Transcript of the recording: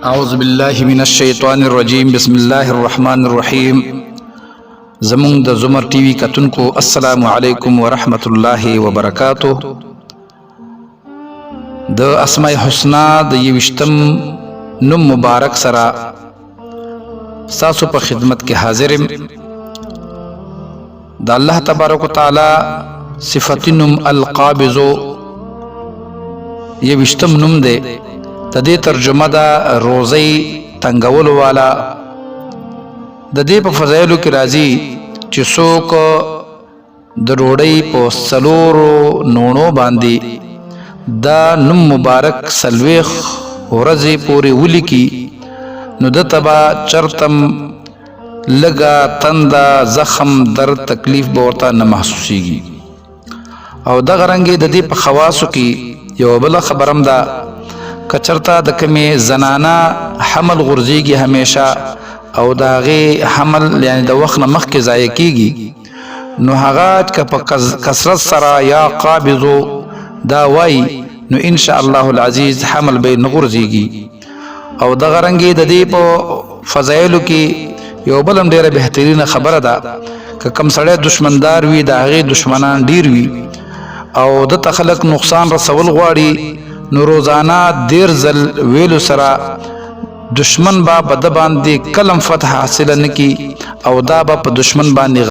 اعوذ باللہ من الشیطان الرجیم بسم اللہ الرحمن الرحیم زمون د زمر ٹی وی کتونکو السلام علیکم ورحمۃ اللہ وبرکاتہ د اسماء الحسنا د یوشتم نم مبارک سرا ساسو په خدمت کې حاضرم د الله تبارک وتعالی صفاتنم القابض یوشتم نم دے تدې ترجمه دا روزي تنگول والا د دې په فضایلو کې راځي چې څوک د روړی په سلورو نونو باندې دا نم مبارک سلويخ ورځې پورې ولیکي نو د تبا چرتم لگا تندا زخم در تکلیف بورتا نه محسوسيږي او د غرنګي د دې په خواصو کې یو بل خبرم دا کچرتا د کمی زنانا حمل غرزیږي همیشه او داغه حمل یعنی د وخت مخ کې ضایع کیږي نو هغه ک په کثرت سره یا قابضو دا وای نو ان شاء الله العزیز حمل به نغرزیږي او د غرنګي د دې په فضایلو کې یو بلم ډیره بهترینه خبره ده ک کم سړی دشمندار وي داغه دشمنان ډیر وي او د تخلق نقصان رسول غواړي نو روزانہ دیر زل ویلو سرا دشمن با بد باندې کلم فتح حاصل نکی او دا با په دشمن باندې